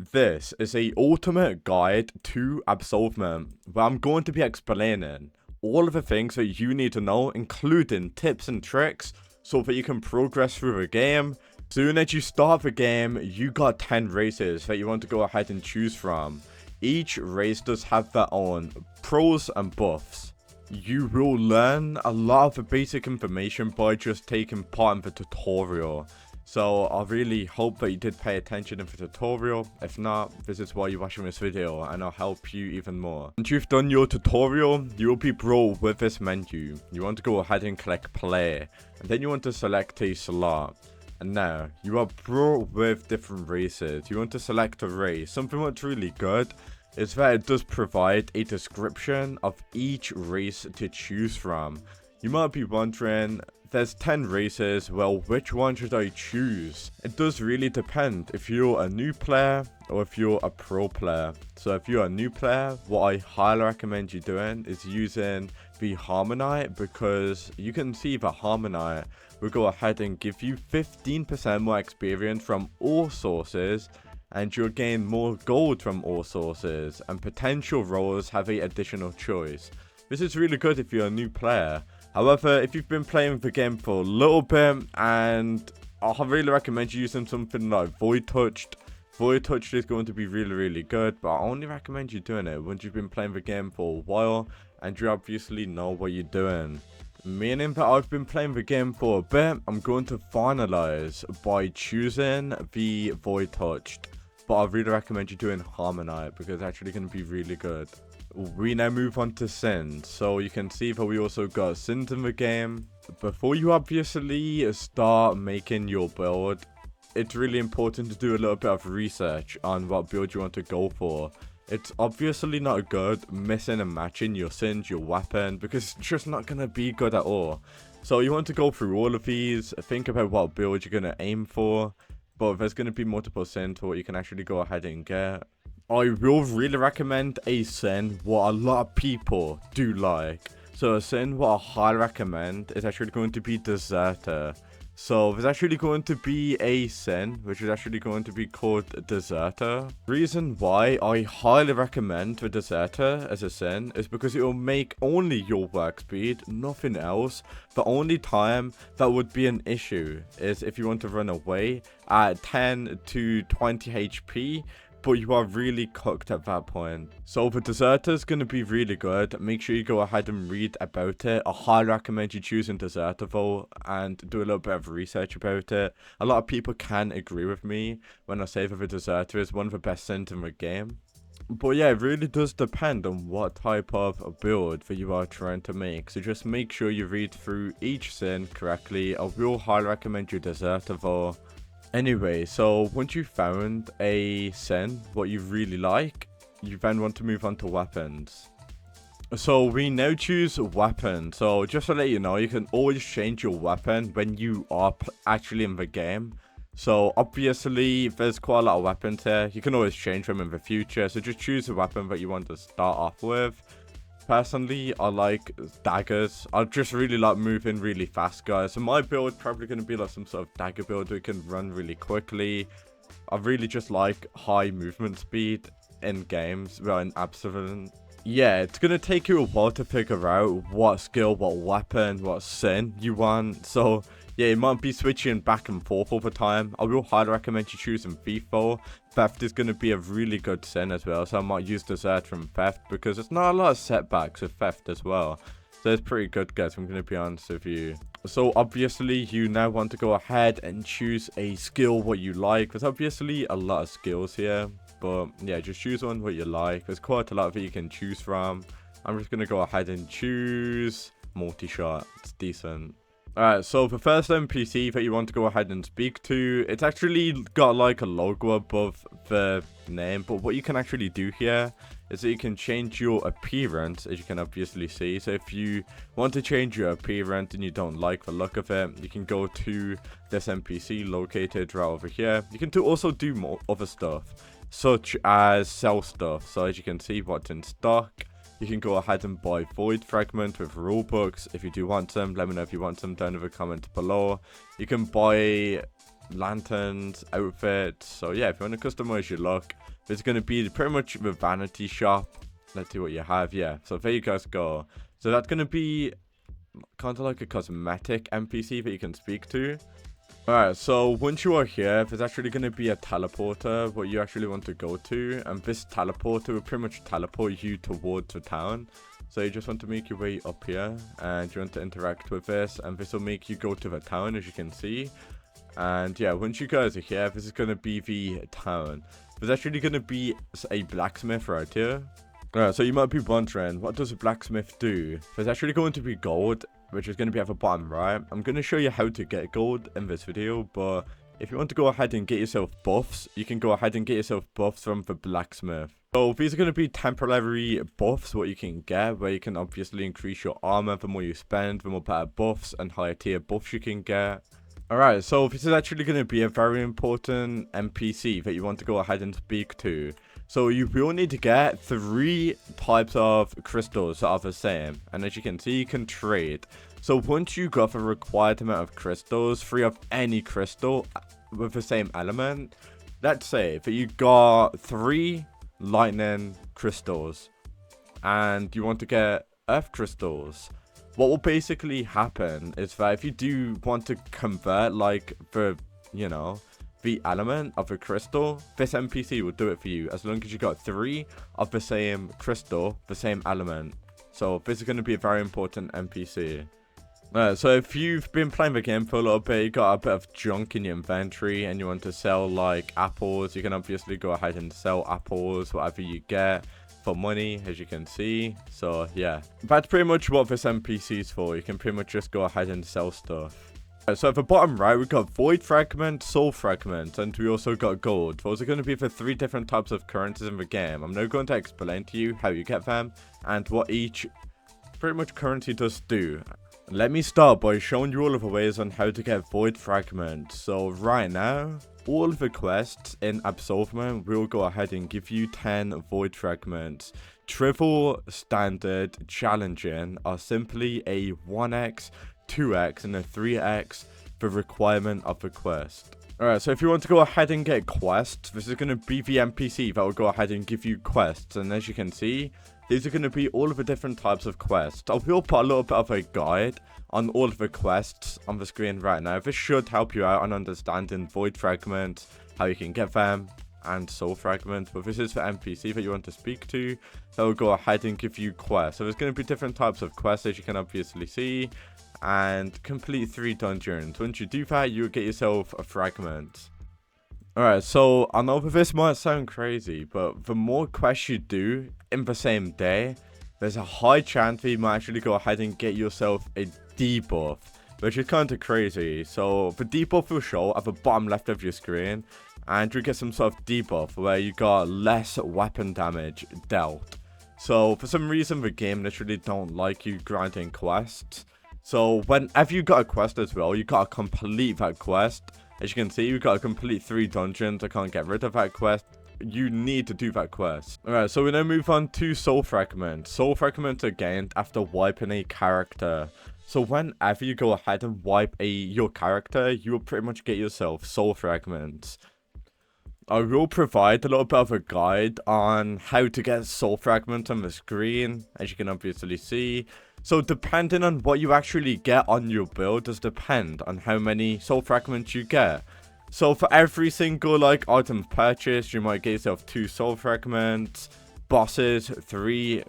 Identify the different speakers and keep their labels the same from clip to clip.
Speaker 1: This is a ultimate guide to absolvement, where I'm going to be explaining all of the things that you need to know, including tips and tricks, so that you can progress through the game. Soon as you start the game, you got 10 races that you want to go ahead and choose from. Each race does have their own pros and buffs. You will learn a lot of the basic information by just taking part in the tutorial. So I really hope that you did pay attention in the tutorial. If not, this is why you're watching this video and I'll help you even more. Once you've done your tutorial, you will be brought with this menu. You want to go ahead and click play, and then you want to select a slot. And now you are brought with different races. You want to select a race. Something that's really good is that it does provide a description of each race to choose from. You might be wondering, there's 10 races, well, which one should I choose? It does really depend if you're a new player or if you're a pro player. So if you're a new player, what I highly recommend you doing is using the Harmonite, because you can see the Harmonite will go ahead and give you 15% more experience from all sources, and you'll gain more gold from all sources, and potential roles have an additional choice. This is really good if you're a new player. However, if you've been playing the game for a little bit, and I really recommend you using something like Void Touched. Void Touched is going to be really good, but I only recommend you doing it once you've been playing the game for a while and you obviously know what you're doing. Meaning that I've been playing the game for a bit, I'm going to finalize by choosing the Void Touched. But I really recommend you doing Harmonite, because it's actually going to be really good. We now move on to sins. So you can see that we also got sins in the game. Before you obviously start making your build, it's really important to do a little bit of research on what build you want to go for. It's obviously not good missing and matching your sins, your weapon, because it's just not going to be good at all. So you want to go through all of these, think about what build you're going to aim for. But there's going to be multiple sins for what you can actually go ahead and get. I will really recommend a sin what a lot of people do like. So a sin what I highly recommend is actually going to be Deserter. So there's actually going to be a sin which is actually going to be called Deserter. Reason why I highly recommend the Deserter as a sin is because it will make only your work speed, nothing else. The only time that would be an issue is if you want to run away at 10 to 20 HP. But you are really cooked at that point. So the Deserter is going to be really good. Make sure you go ahead and read about it. I highly recommend you choosing Deserter though, and do a little bit of research about it. A lot of people can agree with me when I say that the Deserter is one of the best sins in the game. But yeah, it really does depend on what type of build that you are trying to make. So just make sure you read through each sin correctly. I will highly recommend you Deserter though. Anyway, so once you've found a sin, what you really like, you then want to move on to weapons. So we now choose weapon. So just to let you know, you can always change your weapon when you are actually in the game. So obviously, there's quite a lot of weapons here. You can always change them in the future. So just choose a weapon that you want to start off with. Personally, I like daggers. I just really like moving really fast, guys. So my build probably going to be like some sort of dagger build where you can run really quickly. I really just like high movement speed in games, well, in Absolvement. Yeah, it's going to take you a while to figure out what skill, what weapon, what sin you want. So yeah, you might be switching back and forth all the time. I will highly recommend you choosing Thief though. Theft is going to be a really good sin as well. So I might use Desert from Theft, because there's not a lot of setbacks with Theft as well. So it's pretty good, guys, I'm going to be honest with you. So obviously you now want to go ahead and choose a skill what you like. There's obviously a lot of skills here. But yeah, just choose one what you like. There's quite a lot that you can choose from. I'm just going to go ahead and choose multi-shot. It's decent. Alright, so the first NPC that you want to go ahead and speak to, it's actually got like a logo above the name, but what you can actually do here is that you can change your appearance, as you can obviously see. So if you want to change your appearance and you don't like the look of it, you can go to this NPC located right over here. You can also do more other stuff, such as sell stuff. So as you can see what's in stock. You can go ahead and buy Void Fragment with ROBUX. If you do want them, let me know if you want them down in the comments below. You can buy lanterns, outfits. So yeah, if you want to customize your look, It's going to be pretty much the vanity shop. Let's see what you have. Yeah, so there you guys go. So that's going to be kind of like a cosmetic NPC that you can speak to. Alright, so once you are here, there's actually going to be a teleporter what you actually want to go to. And this teleporter will pretty much teleport you towards the town. So you just want to make your way up here. And you want to interact with this. And this will make you go to the town, as you can see. And yeah, once you guys are here, this is going to be the town. There's actually going to be a blacksmith right here. Alright, so you might be wondering, what does a blacksmith do? There's actually going to be gold, which is going to be at the bottom right. I'm going to show you how to get gold in this video, but if you want to go ahead and get yourself buffs, you can go ahead and get yourself buffs from the blacksmith. So these are going to be temporary buffs, what you can get, where you can obviously increase your armor. The more you spend, the more better buffs and higher tier buffs you can get. Alright, so this is actually going to be a very important NPC that you want to go ahead and speak to. So you will need to get 3 types of crystals that are the same. And as you can see, you can trade. So once you got the required amount of crystals, 3 of any crystal with the same element. Let's say that you got 3 lightning crystals. And you want to get earth crystals. What will basically happen is that if you do want to convert like the, the element of a crystal, this NPC will do it for you as long as you got 3 of the same crystal, the same element. So this is going to be a very important NPC. So if you've been playing the game for a little bit, you got a bit of junk in your inventory and you want to sell like apples, you can obviously go ahead and sell apples, whatever you get, for money, as you can see. So yeah, that's pretty much what this NPC is for. You can pretty much just go ahead and sell stuff. So at the bottom right, we've got void fragment, soul fragment, and we also got gold. Those are going to be the 3 different types of currencies in the game. I'm now going to explain to you how you get them and what each pretty much currency does do. Let me start by showing you all of the ways on how to get void fragment. So right now, all of the quests in Absolvement will go ahead and give you 10 void fragments. Trivial, standard, challenging are simply a 1x, 2x, and a 3x the requirement of the quest. Alright, so if you want to go ahead and get quests, this is going to be the NPC that will go ahead and give you quests. And as you can see, these are going to be all of the different types of quests. I will put a little bit of a guide on all of the quests on the screen right now. This should help you out on understanding void fragments, how you can get them, and soul fragments. But this is the NPC that you want to speak to that will go ahead and give you quests. So there's going to be different types of quests, as you can obviously see, and complete 3 dungeons. Once you do that, you'll get yourself a fragment. Alright, so I know that this might sound crazy, but the more quests you do in the same day, there's a high chance that you might actually go ahead and get yourself a debuff, which is kind of crazy. So the debuff will show at the bottom left of your screen, and you get some sort of debuff where you got less weapon damage dealt. So for some reason, the game literally don't like you grinding quests. So whenever you got a quest as well, you gotta complete that quest. As you can see, you gotta complete 3 dungeons. I can't get rid of that quest. You need to do that quest. Alright, so we now move on to soul fragments. Soul fragments are gained after wiping a character. So whenever you go ahead and wipe your character, you will pretty much get yourself soul fragments. I will provide a little bit of a guide on how to get soul fragments on the screen, as you can obviously see. So depending on what you actually get on your build does depend on how many soul fragments you get. So for every single like item purchased, you might get yourself 2 soul fragments. Bosses, 3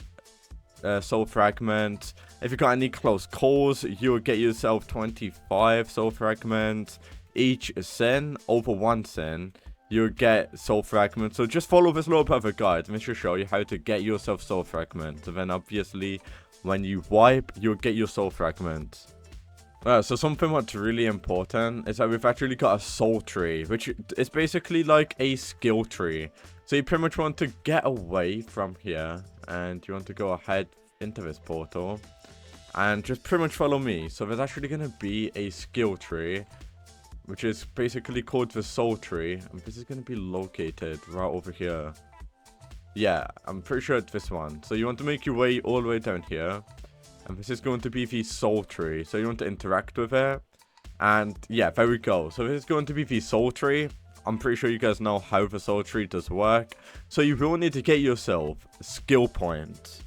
Speaker 1: soul fragments. If you got any close calls, you'll get yourself 25 soul fragments. Each sin over 1 sin, you'll get soul fragments. So just follow this little bit of a guide, and this will show you how to get yourself soul fragments. And then obviously, when you wipe, you'll get your soul fragments. So something that's really important is that we've actually got a soul tree, which is basically like a skill tree. So you pretty much want to get away from here, and you want to go ahead into this portal, and just pretty much follow me. So there's actually going to be a skill tree, which is basically called the soul tree, and this is going to be located right over here. Yeah, I'm pretty sure it's this one. So you want to make your way all the way down here. And this is going to be the soul tree. So you want to interact with it. And yeah, there we go. So this is going to be the soul tree. I'm pretty sure you guys know how the soul tree does work. So you will need to get yourself skill points.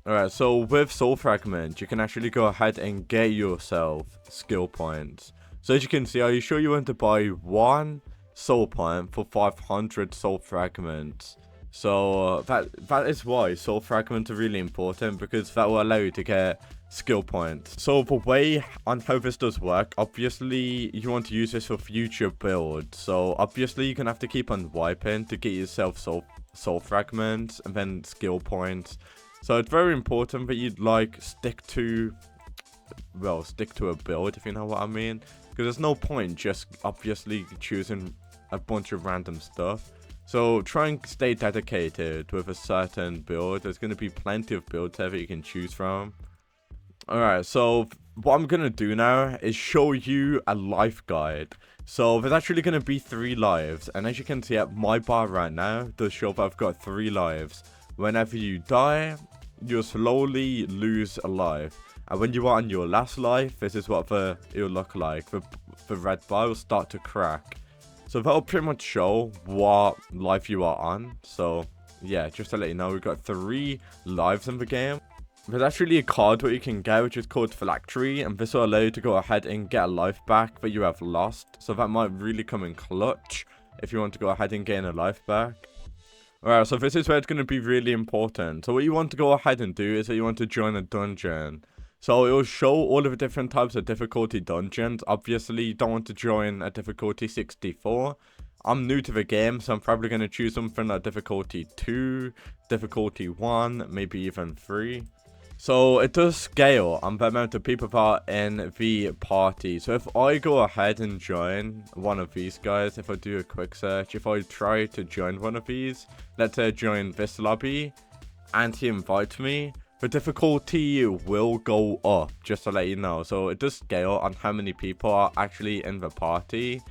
Speaker 1: Alright, so with soul fragment, you can actually go ahead and get yourself skill points. So as you can see, are you sure you want to buy 1 soul point for 500 soul fragments? So that is why soul fragments are really important, because that will allow you to get skill points. So the way on how this does work, obviously you want to use this for future builds. So obviously you're gonna have to keep on wiping to get yourself soul fragments and then skill points. So it's very important that you'd like stick to a build, if you know what I mean, because there's no point just obviously choosing a bunch of random stuff. So try and stay dedicated with a certain build. There's going to be plenty of builds there that you can choose from. Alright, so what I'm going to do now is show you a life guide. So there's actually going to be 3 lives, and as you can see at my bar right now does show that I've got 3 lives. Whenever you die, you'll slowly lose a life, and when you are on your last life, this is what it'll look like. The red bar will start to crack. So that'll pretty much show what life you are on. So yeah, just to let you know, we've got 3 lives in the game. There's actually a card that you can get, which is called Phylactery, and this will allow you to go ahead and get a life back that you have lost. So that might really come in clutch if you want to go ahead and gain a life back. Alright, so this is where it's going to be really important. So what you want to go ahead and do is that you want to join a dungeon. So it will show all of the different types of difficulty dungeons. Obviously, you don't want to join a difficulty 64. I'm new to the game, so I'm probably going to choose something like difficulty 2, difficulty 1, maybe even 3. So it does scale on the amount of people that are in the party. So if I go ahead and join one of these guys, if I do a quick search, if I try to join one of these, let's say join this lobby, and he invites me, the difficulty will go up, just to let you know. So it does scale on how many people are actually in the party.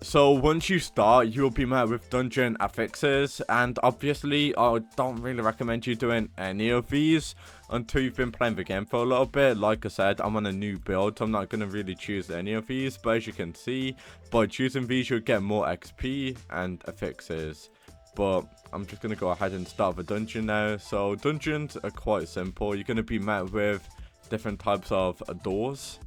Speaker 1: So once you start, you'll be met with dungeon affixes, and obviously I don't really recommend you doing any of these until you've been playing the game for a little bit. Like I said, I'm on a new build, so I'm not going to really choose any of these, but as you can see, by choosing these you'll get more XP and affixes. But I'm just going to go ahead and start the dungeon now. So dungeons are quite simple. You're going to be met with different types of doors.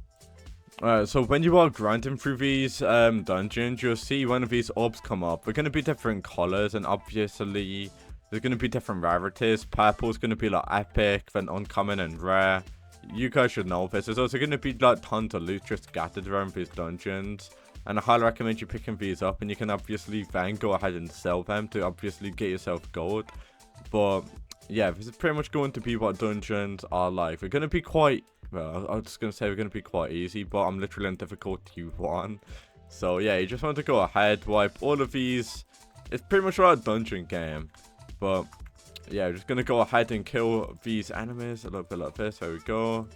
Speaker 1: Alright, so when you are grinding through these dungeons, you'll see one of these orbs come up. They're going to be different colors, and obviously there's going to be different rarities. Purple is going to be like epic, then uncommon and rare. You guys should know this. There's also going to be like tons of loot just scattered around these dungeons, and I highly recommend you picking these up, and you can obviously then go ahead and sell them to obviously get yourself gold. But yeah, this is pretty much going to be what dungeons are like. They're going to be quite, well, I was just going to say they're going to be quite easy, but I'm literally in difficulty 1. So yeah, you just want to go ahead, wipe all of these. It's pretty much like a dungeon game. But yeah, just going to go ahead and kill these enemies a little bit like this. There we go.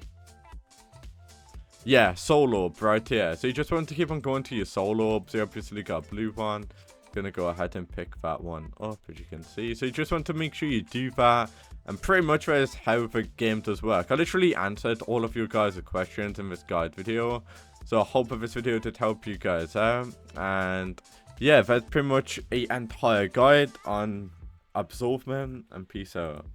Speaker 1: Yeah, soul orb right here. So you just want to keep on going to your soul orbs. You obviously got a blue one. Gonna go ahead and pick that one up, as you can see. So you just want to make sure you do that, and pretty much that is how the game does work. I literally answered all of you guys' questions in this guide video, so I hope that this video did help you guys out. And yeah, that's pretty much an entire guide on Absolvement, and peace out.